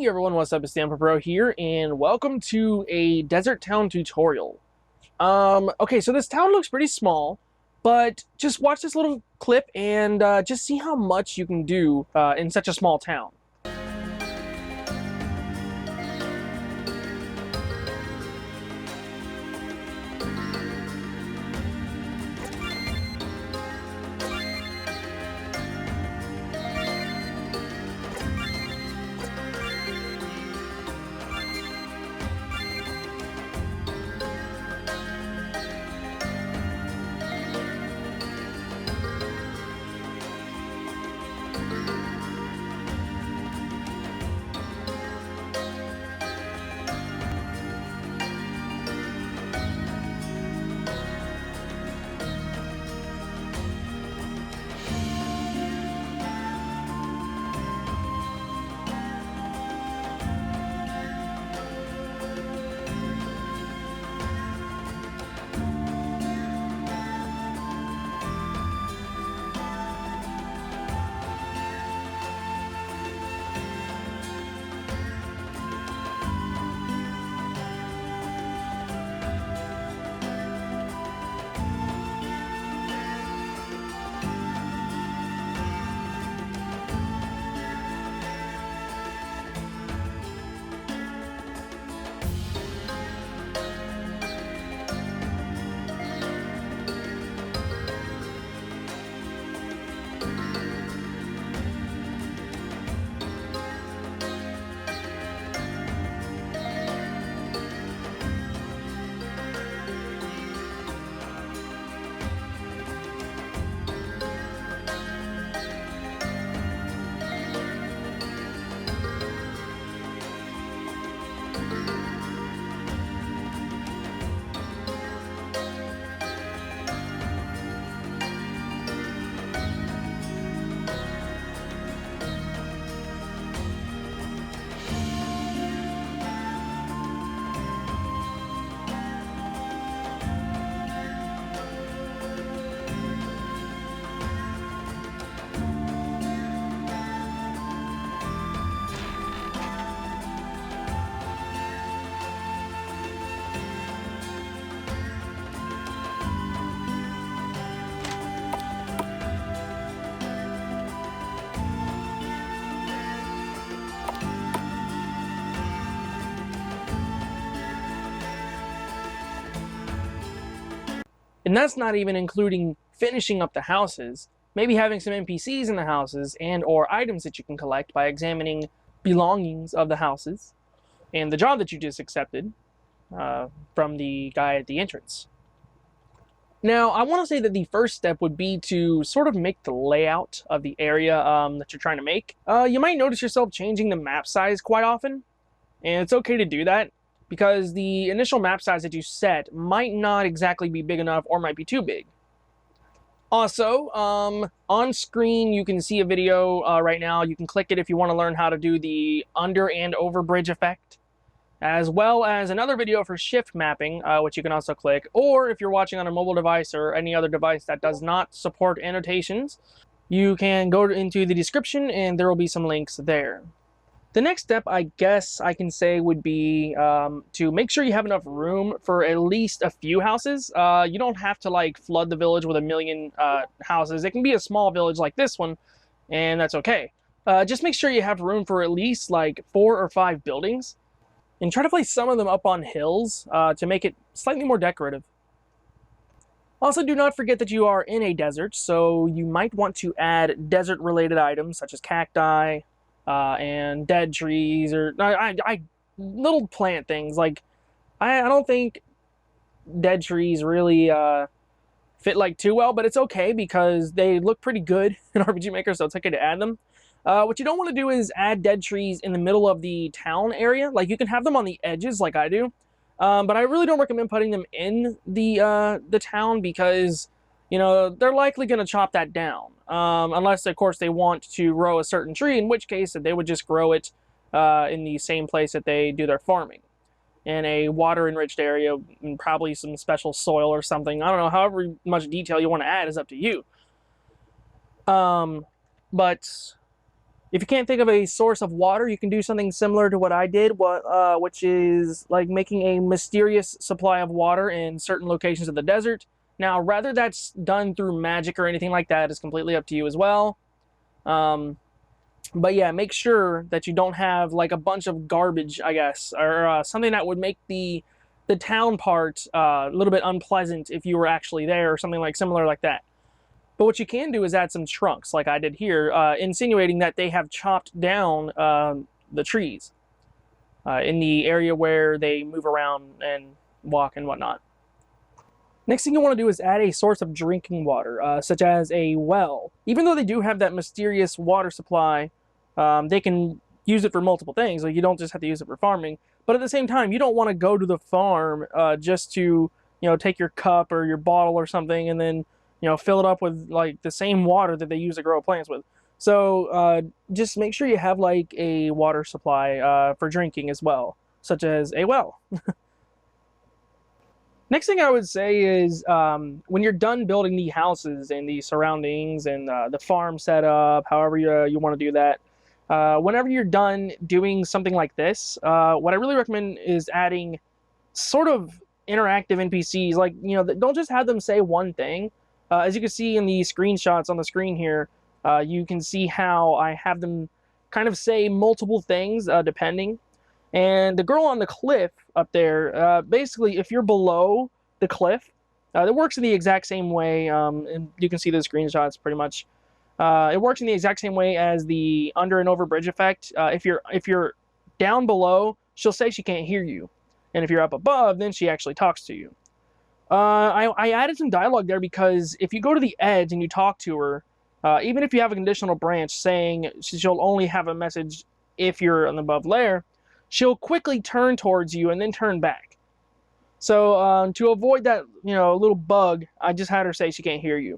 Hey everyone, what's up? It's Stanford Bro here, and welcome to a desert town tutorial. Okay, so this town looks pretty small, but just watch this little clip and just see how much you can do in such a small town. And that's not even including finishing up the houses, maybe having some NPCs in the houses and or items that you can collect by examining belongings of the houses and the job that you just accepted from the guy at the entrance. Now, I want to say that the first step would be to sort of make the layout of the area that you're trying to make. You might notice yourself changing the map size quite often, and it's okay to do that, because the initial map size that you set might not exactly be big enough or might be too big. Also, on screen you can see a video right now. You can click it if you want to learn how to do the under and over bridge effect, as well as another video for shift mapping, which you can also click. Or if you're watching on a mobile device or any other device that does not support annotations, you can go into the description and there will be some links there. The next step, I guess I can say, would be to make sure you have enough room for at least a few houses. You don't have to like flood the village with a million houses. It can be a small village like this one, and that's okay. Just make sure you have room for at least like 4 or 5 buildings, and try to place some of them up on hills to make it slightly more decorative. Also, do not forget that you are in a desert, so you might want to add desert-related items such as cacti, and dead trees, or little plant things. Like I don't think dead trees really fit like too well, but it's okay because they look pretty good in RPG Maker, so it's okay to add them. What you don't want to do is add dead trees in the middle of the town area. Like, you can have them on the edges like I do, but I really don't recommend putting them in the town, because you know, they're likely going to chop that down. Unless, of course, they want to grow a certain tree, in which case they would just grow it in the same place that they do their farming, in a water-enriched area, and probably some special soil or something. I don't know, however much detail you want to add is up to you. But If you can't think of a source of water, you can do something similar to what I did, which is like making a mysterious supply of water in certain locations of the desert. Now, whether that's done through magic or anything like that is completely up to you as well. But yeah, make sure that you don't have like a bunch of garbage, I guess, or something that would make the town part a little bit unpleasant if you were actually there, or something like similar like that. But what you can do is add some trunks, like I did here, insinuating that they have chopped down the trees in the area where they move around and walk and whatnot. Next thing you want to do is add a source of drinking water, such as a well. Even though they do have that mysterious water supply, they can use it for multiple things. Like, you don't just have to use it for farming. But at the same time, you don't want to go to the farm just to, take your cup or your bottle or something and then, fill it up with like the same water that they use to grow plants with. So just make sure you have like a water supply for drinking as well, such as a well. Next thing I would say is when you're done building the houses and the surroundings and the farm setup, however you want to do that, whenever you're done doing something like this, what I really recommend is adding sort of interactive NPCs. Like, don't just have them say one thing. As you can see in the screenshots on the screen here, you can see how I have them kind of say multiple things depending. And the girl on the cliff up there, basically, if you're below the cliff, it works in the exact same way, and you can see the screenshots pretty much. It works in the exact same way as the under and over bridge effect. If you're down below, she'll say she can't hear you, and if you're up above, then she actually talks to you. I added some dialogue there because if you go to the edge and you talk to her, even if you have a conditional branch saying she'll only have a message if you're on the above layer, she'll quickly turn towards you and then turn back. So to avoid that, little bug, I just had her say she can't hear you.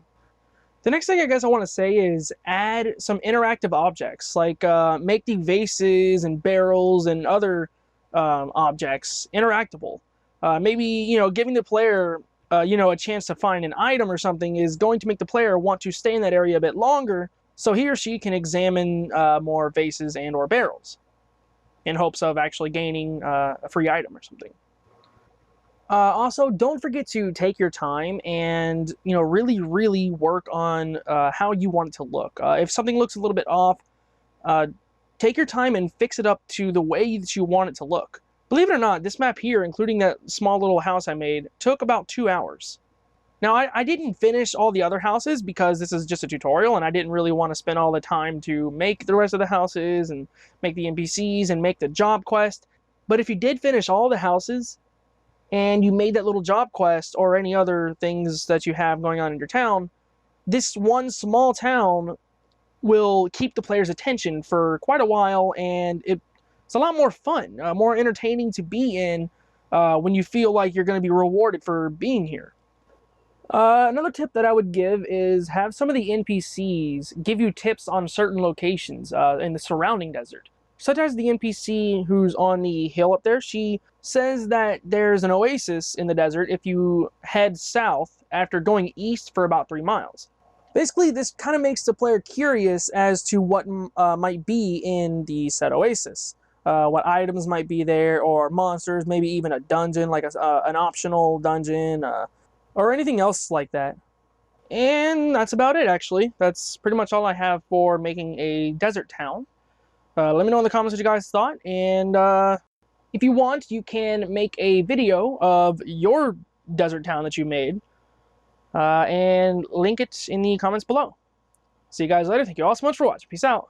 The next thing I guess I want to say is add some interactive objects, like make the vases and barrels and other objects interactable. Maybe, giving the player, a chance to find an item or something is going to make the player want to stay in that area a bit longer, so he or she can examine more vases and or barrels in hopes of actually gaining a free item or something. Also, don't forget to take your time and, really, really work on how you want it to look. If something looks a little bit off, take your time and fix it up to the way that you want it to look. Believe it or not, this map here, including that small little house I made, took about 2 hours. Now, I didn't finish all the other houses because this is just a tutorial, and I didn't really want to spend all the time to make the rest of the houses and make the NPCs and make the job quest. But if you did finish all the houses, and you made that little job quest or any other things that you have going on in your town, this one small town will keep the player's attention for quite a while, and it's a lot more fun, more entertaining to be in when you feel like you're going to be rewarded for being here. Another tip that I would give is have some of the NPCs give you tips on certain locations in the surrounding desert. Such as the NPC who's on the hill up there, she says that there's an oasis in the desert if you head south after going east for about 3 miles. Basically, this kind of makes the player curious as to what might be in the said oasis. What items might be there, or monsters, maybe even a dungeon, like an optional dungeon, or anything else like that. And that's about it, actually. That's pretty much all I have for making a desert town. Let me know in the comments what you guys thought, and if you want, you can make a video of your desert town that you made, and link it in the comments below. See you guys later. Thank you all so much for watching. Peace out.